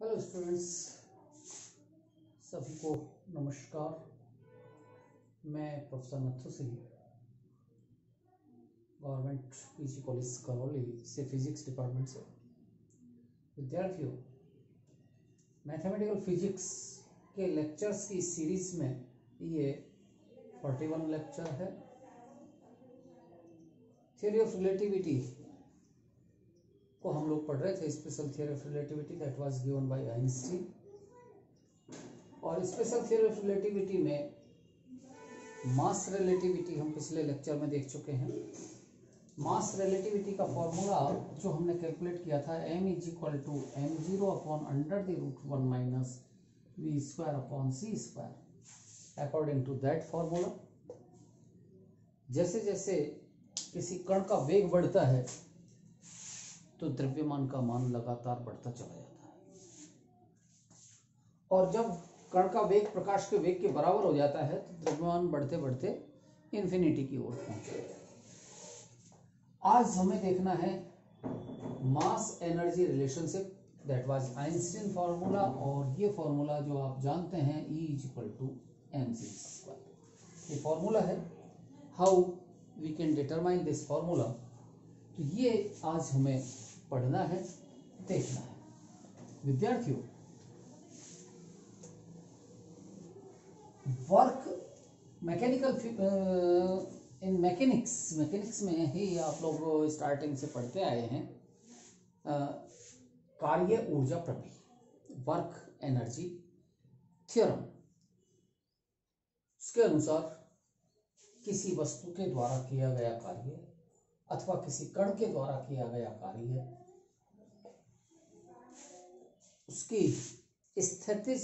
Hello students, सभी को नमस्कार। मैं professor Nathu Singh, government PG college Karauli से फिजिक्स डिपार्टमेंट से। विद्यार्थियों, मैथमेटिकल फिजिक्स के लेक्चर्स की सीरीज में ये 41 लेक्चर है। थ्योरी ऑफ रिलेटिविटी को हम लोग पढ़ रहे थे, special theory of relativity that was given by Einstein. और स्पेशल थ्योरी ऑफ रिलेटिविटी में मास रिलेटिविटी हम पिछले लेक्चर में देख चुके हैं। मास रिलेटिविटी का फॉर्मूला जो हमने कैलकुलेट किया था, m is equal to m0 upon under the root 1 minus v square upon c square. According to that formula, जैसे जैसे किसी कण का वेग बढ़ता है तो द्रव्यमान का मान लगातार बढ़ता चला जाता है, और जब कण का वेग प्रकाश के वेग के बराबर हो जाता है तो द्रव्यमान बढ़ते बढ़ते इन्फिनिटी की ओर पहुंचता है। आज हमें देखना है mass energy relationship, that was Einstein formula. और ये फार्मूला जो आप जानते हैं, E is equal to mc square, ये फार्मूला है। How we can determine this formula, तो ये आज हमें पढ़ना है, देखना है। विद्यार्थियों, वर्क मैकेनिकल इन मैकेनिक्स में ही आप लोग स्टार्टिंग से पढ़ते आए हैं कार्य ऊर्जा प्रमेय, वर्क एनर्जी थ्योरम। उसके अनुसार किसी वस्तु के द्वारा किया गया कार्य अथवा किसी कण के द्वारा किया गया कार्य, उसकी स्थितिज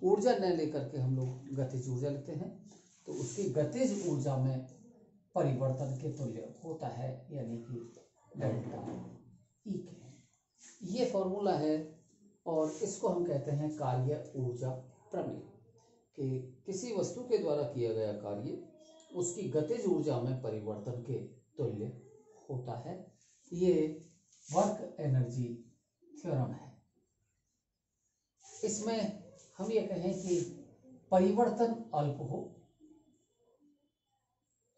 ऊर्जा न लेकर के हम लोग गतिज ऊर्जा लेते हैं, तो उसकी गतिज ऊर्जा में परिवर्तन के तुल्य होता है, यानी कि डेल्टा ई के। ये फॉर्मूला है और इसको हम कहते हैं कार्य ऊर्जा प्रमेय, कि किसी वस्तु के द्वारा किया गया कार्य उसकी गतिज ऊर्जा में परिवर्तन के तुल्य होता है। ये वर्क एनर्जी थ्योरम है। इसमें हम ये कहें कि परिवर्तन अल्प हो,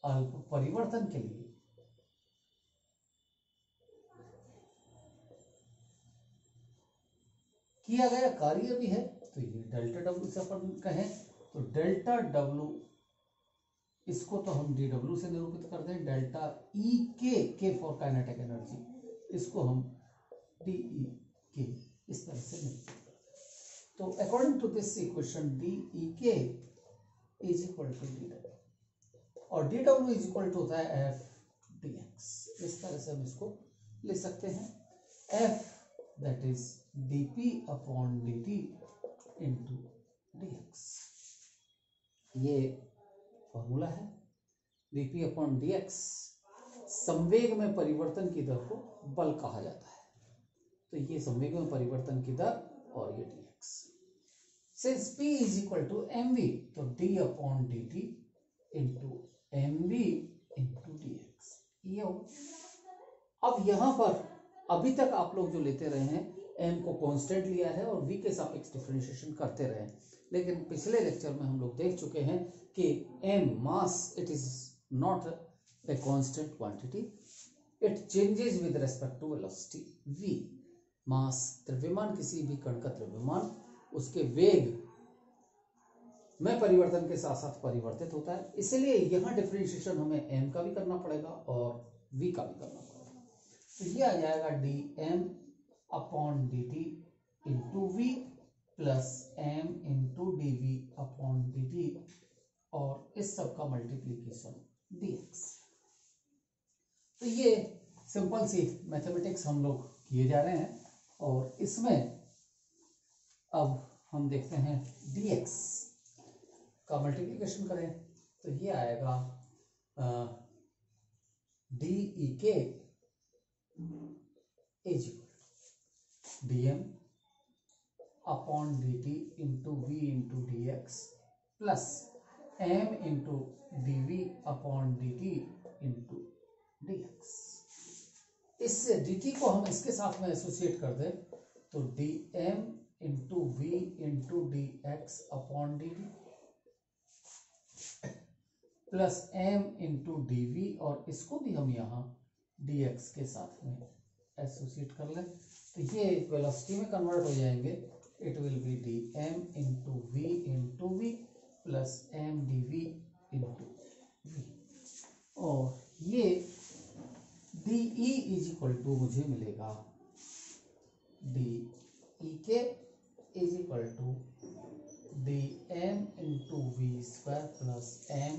अल्प परिवर्तन के लिए किया गया कार्य भी है, तो ये डेल्टा डब्ल्यू से अपन कहें तो डेल्टा डब्ल्यू, इसको तो हम डी डब्ल्यू से निरूपित कर दें। डेल्टा ई के फॉर काइनेटिक एनर्जी, इसको हम डी ई के इस तरह से निरूपित कर दें। तो according to this equation, D E के is equal to D W, और D W is equal to होता है एफ डी एक्स। इस तरह से हम इसको लिख सकते हैं। F that is dp upon dt into dx, ये फॉर्मूला है। dp अपॉन dx संवेग में परिवर्तन की दर को बल कहा जाता है, तो ये संवेग में परिवर्तन की दर और ये dx। Since p is equal to mv, तो d upon dt into mv into dx, ये होगा। अब यहां पर अभी तक आप लोग जो लेते रहे हैं, m को कांस्टेंट लिया है और v के सापेक्ष डिफरेंशिएशन करते रहे, लेकिन पिछले लेक्चर में हम लोग देख चुके हैं कि m mass, it is not a constant quantity, it changes with respect to velocity v। Mass द्रव्यमान, किसी भी कण का द्रव्यमान उसके वेग में परिवर्तन के साथ साथ परिवर्तित होता है, इसलिए यहां डिफरेंशिएशन हमें m का भी करना पड़ेगा और v का भी करना पड़ेगा। तो ये आ जाएगा dm upon D T into V plus M into D V upon D T, और इस सब का मल्टीप्लीकेशन dx। तो ये सिंपल सी मैथमेटिक्स हम लोग किए जा रहे हैं, और इसमें अब हम देखते हैं dx का मल्टीप्लीकेशन करें तो ये आएगा डी ई के is dm upon dt into v into dx plus m into dv upon dt into dx। इस dt को हम इसके साथ में एसोसिएट कर दें तो dm into v into dx upon dt plus m into dv, और इसको भी हम यहाँ dx के साथ में एसोसिएट कर लें तो ये वेलोसिटी में कन्वर्ट हो जाएंगे। It will be dm into v plus m dv into v, और ये dE इज इक्वल टू मुझे मिलेगा dEk is equal to dm into v square plus m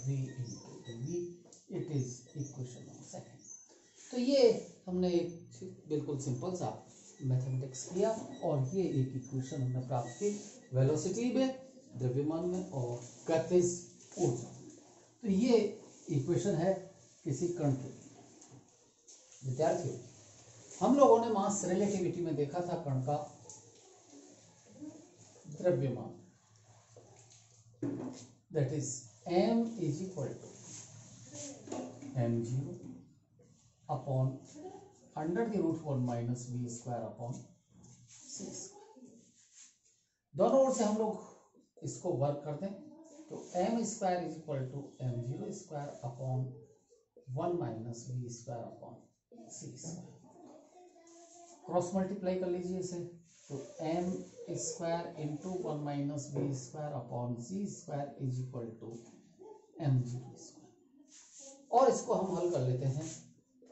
v into dv। It is equation number second. तो ये हमने एक बिल्कुल simple सा मैथमेटिक्स किया और ये एक इक्वेशन हमने प्राप्त की वेलोसिटी में, द्रव्यमान में और गतिज ऊर्जा। तो ये इक्वेशन है किसी कण के। विद्यार्थियों, हम लोगों ने मास रिलेटिविटी में देखा था कण का द्रव्यमान, that is m is equal to m0 upon under the root 1 minus v square upon c square. दोनों ओर से हम लोग इसको वर्क कर दें तो m square is equal to m0 square upon 1 minus v square upon c square. Cross multiply कर लीजिए इसे तो m square into 1 minus v square upon c square is equal to m0 square. और इसको हम हल कर लेते हैं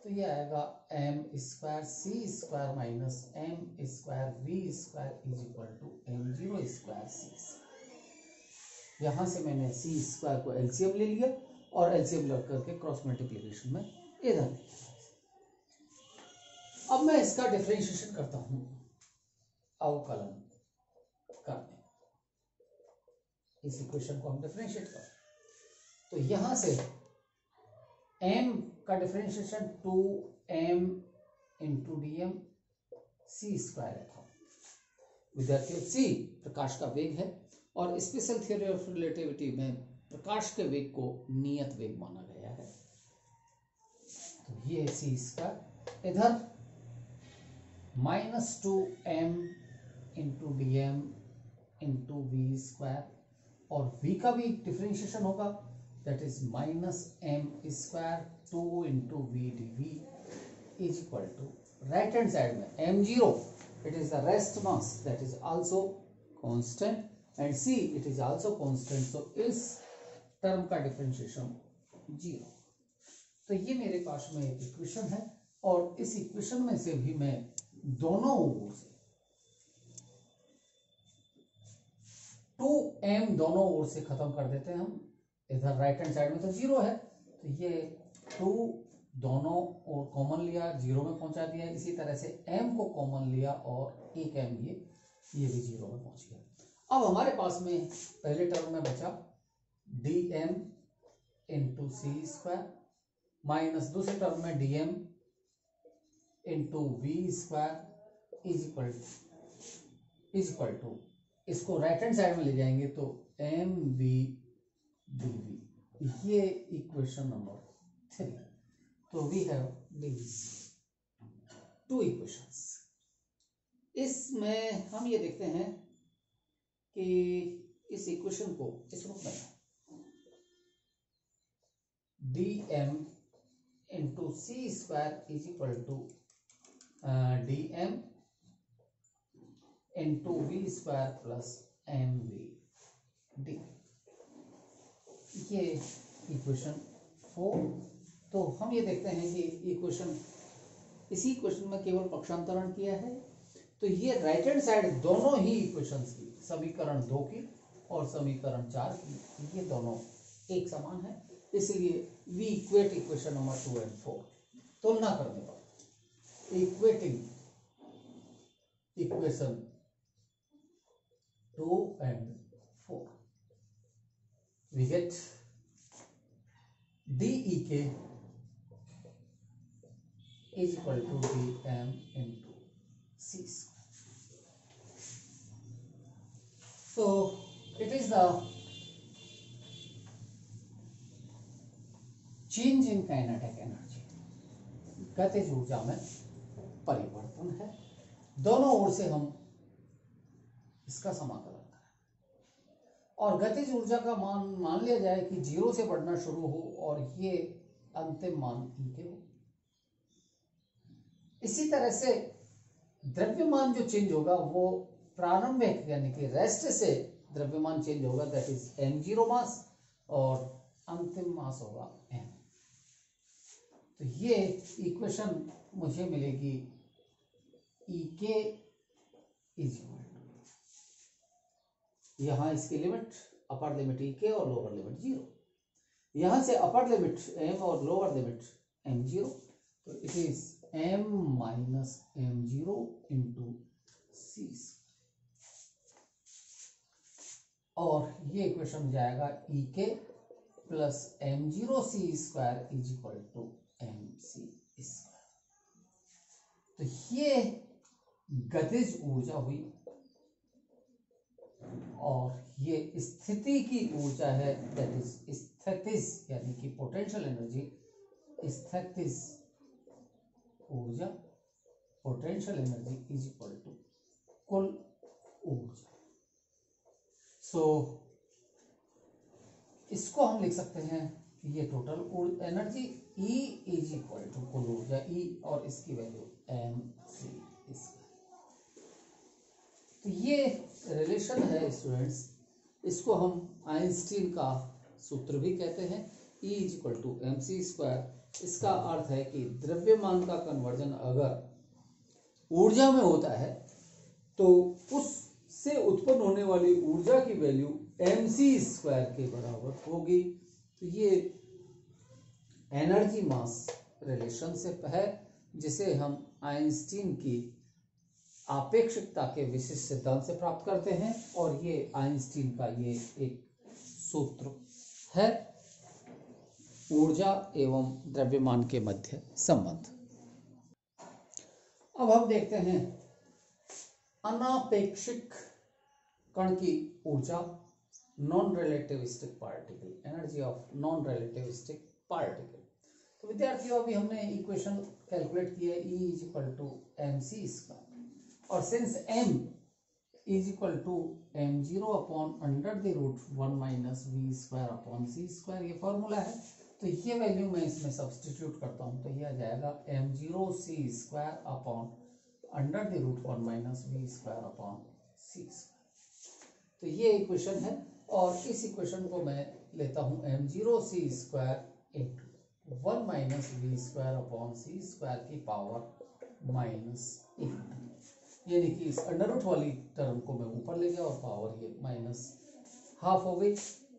तो ये आएगा m square c square minus m square v square is equal to m0 square c square. यहाँ से मैंने c स्क्वायर को एलसीएम ले लिया और एलसीएम लग करके क्रॉस मल्टीप्लिकेशन में इधर ले। अब मैं इसका डिफरेंशिएशन करता हूं अवकलन करने, इस इक्वेशन को हम डिफरेंशिएट करते तो यहां से m का differentiation 2m into dm c square था। विद्यार्थियों, c प्रकाश का वेग है और स्पेशल थ्योरी ऑफ रिलेटिविटी में प्रकाश के वेग को नियत वेग माना गया है। तो ये c स्क्वायर, इधर minus 2m into dm into v square, और v का भी डिफरेंशिएशन होगा that is minus m square 2 into v dv is equal to right hand side में m0 it is the rest mass that is also constant and c it is also constant, so इस term का differentiation 0। तो ये मेरे पास में एक equation है और इस इक्वेशन में से भी मैं दोनों ओर से 2m दोनों ओर से खत्म कर देते हैं हम। इधर राइट हैंड साइड में तो 0 है तो ये 2 दोनों ओर कॉमन लिया, 0 में पहुंचा दिया। इसी तरह से m को कॉमन लिया और एक m ये भी 0 में पहुंच गया। अब हमारे पास में पहले टर्म में बचा dm into c square minus दूसरे टर्म में dm into v square is equal to इसको राइट हैंड साइड में ले जाएंगे तो mv dv, ये इक्वेशन नंबर 3। तो we have these two equations. इसमें हम ये देखते हैं कि इस इक्वेशन को इस रूप में dm into c square is equal to dm into v square plus mv d, ये इक्वेशन 4। तो हम ये देखते हैं कि इक्वेशन, इसी इक्वेशन में केवल पक्षांतरण किया है तो ये राइट हैंड साइड दोनों ही इक्वेशंस की, समीकरण 2 की और समीकरण 4 की, ये दोनों एक समान है। इसलिए we equate equation number 2 and 4। तुलना करने पर equating equation 2 and 4 we get dEk is equal to dm into c square. So it is the change in kinetic energy, गतिज ऊर्जा में परिवर्तन है दोनों ओर से हम इसका समाकलन करें और गतिज ऊर्जा का मान मान लिया जाए कि 0 से बढ़ना शुरू हो और ये अंतिम मान E के हो। इसी तरह से द्रव्यमान जो चेंज होगा वो प्रारंभिक यानी कि रेस्ट से द्रव्यमान चेंज होगा, दैट इज m0 मास, और अंतिम मास होगा m। तो ये इक्वेशन मुझे मिलेगी EK इज इक्वल टू, यहां इसकी लिमिट अपर लिमिट EK और लोअर लिमिट 0, यहां से अपर लिमिट m और लोअर लिमिट m0, तो it is m minus m0 into c, और ये इक्वेशन हो जाएगा EK plus m0c square is equal to mc square. तो ये गतिज ऊर्जा हुई और ये स्थिति की ऊर्जा है, दैट इज स्थितिज यानी कि पोटेंशियल एनर्जी, स्थितिज ऊर्जा, potential energy is equal to कुल ऊर्जा। सो इसको हम लिख सकते हैं कि ये total energy E is equal to कुल ऊर्जा E और इसकी वैल्यू mc स्क्वायर। तो ये रिलेशन है स्टूडेंट्स, इसको हम आइंस्टीन का सूत्र भी कहते हैं, E is equal to mc square. इसका अर्थ है कि द्रव्यमान का कन्वर्जन अगर ऊर्जा में होता है तो उससे उत्पन्न होने वाली ऊर्जा की वैल्यू mc स्क्वायर के बराबर होगी। तो ये एनर्जी मास रिलेशनशिप है जिसे हम आइंस्टीन की आपेक्षिकता के विशिष्ट सिद्धांत से प्राप्त करते हैं, और ये आइंस्टीन का ये एक सूत्र है ऊर्जा एवं द्रव्यमान के मध्य संबंध। अब हम देखते हैं अनापेक्षिक कण की ऊर्जा, non relativistic particle, energy of non relativistic particle. तो विद्यार्थियों अभी हमने इक्वेशन कैलकुलेट की है, E is equal to mc square, और since m is equal to m0 upon under the root 1 minus v square upon c square, ये formula है। तो ये वैल्यू मैं इसमें सब्स्टिट्यूट करता हूं, तो ये आ जाएगा m0 c square upon under the root 1 minus v square upon c square. तो ये इक्वेशन है, और इस इक्वेशन को मैं लेता हूं m0 c square into 1 minus v square upon c square की पावर माइनस 1, यानी कि इस अंडर रूट वाली टर्म को मैं ऊपर ले गया और पावर ये माइनस हाफ हो गई।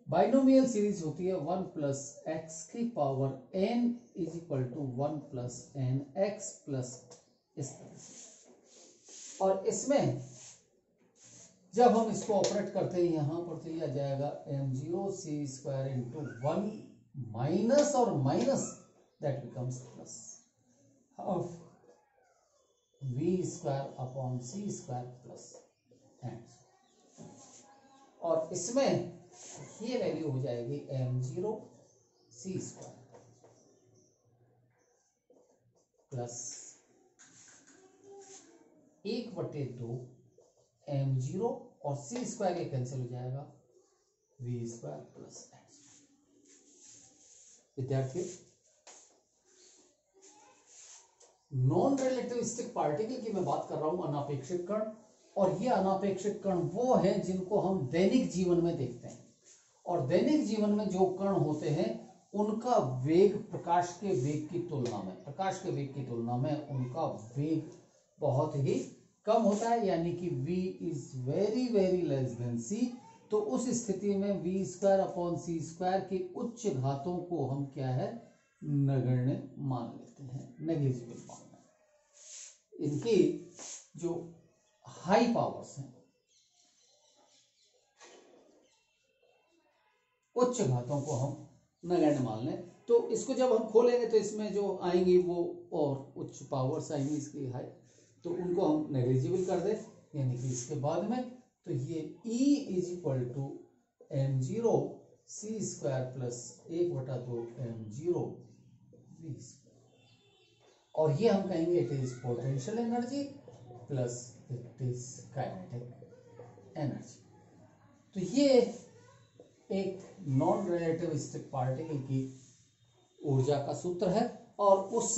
बाइनोमियल सीरीज होती है 1 प्लस एक्स की power n is equal to 1 plus n x plus इस तरह से, और इसमें जब हम इसको ऑपरेट करते हैं यहाँ पर, तो यह आ जाएगा m0 c square into 1 minus और minus that becomes plus of v square upon c square plus and, और इसमें ये वैल्यू हो जाएगी m0 c square plus 1/2 m0 और c स्क्वायर ये कैंसिल हो जाएगा, v स्क्वायर प्लस एन। विद्यार्थियों नॉन रिलेटिविस्टिक पार्टिकल की मैं बात कर रहा हूं, अनापेक्षिक कण, और ये अनापेक्षिक कण वो हैं जिनको हम दैनिक जीवन में देखते हैं, और दैनिक जीवन में जो कण होते हैं उनका वेग प्रकाश के वेग की तुलना में उनका वेग बहुत ही कम होता है, यानी कि v is very very less than c। तो उस स्थिति में v square upon c square की उच्च घातों को हम क्या है, नगण्य मान लेते हैं, नेग्लिजिबल मान लेते हैं। इनकी जो हाई पावर्स हैं, उच्च घातों को हम नगण्य मान लें, तो इसको जब हम खोलेंगे तो इसमें जो आएंगी वो और उच्च पावर्स आएंगी इसकी हाई, तो उनको हम नेग्लिजिबल कर दें, यानी कि इसके बाद में तो ये E is equal to m0 c square plus 1/2 m0 v square, और ये हम कहेंगे it is potential energy plus it is kinetic energy. तो ये एक नॉन रिलेटिविस्टिक पार्टिकल की ऊर्जा का सूत्र है, और उस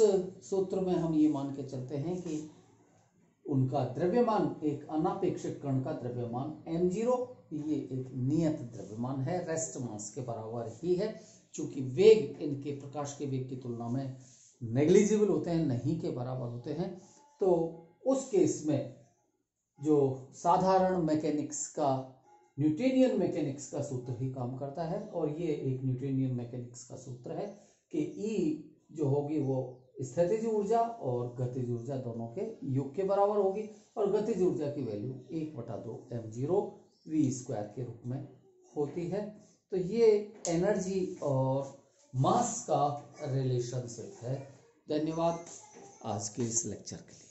सूत्र में हम ये मान के चलते हैं कि उनका द्रव्यमान, एक अनापेक्षिक कण का द्रव्यमान m0, ये एक नियत द्रव्यमान है, रेस्ट मास के बराबर ही है। चूंकि वेग इनके प्रकाश के वेग की तुलना में नेग्लिजिबल होते हैं, नहीं के बराबर होते हैं, तो उस केस में जो साधारण मैकेनिक्स का, न्यूटोनियन मैकेनिक्स का सूत्र ही काम करता है। और ये एक न्यूटोनियन मैकेनिक्स का सूत्र है कि E जो होगी वो स्थितिज ऊर्जा और गतिज ऊर्जा दोनों के योग के बराबर होगी, और गतिज ऊर्जा की वैल्यू 1/2 m0 v² के रूप में होती है। तो ये एनर्जी और मास का रिलेशनशिप है। धन्यवाद आज के इस लेक्चर के लिए।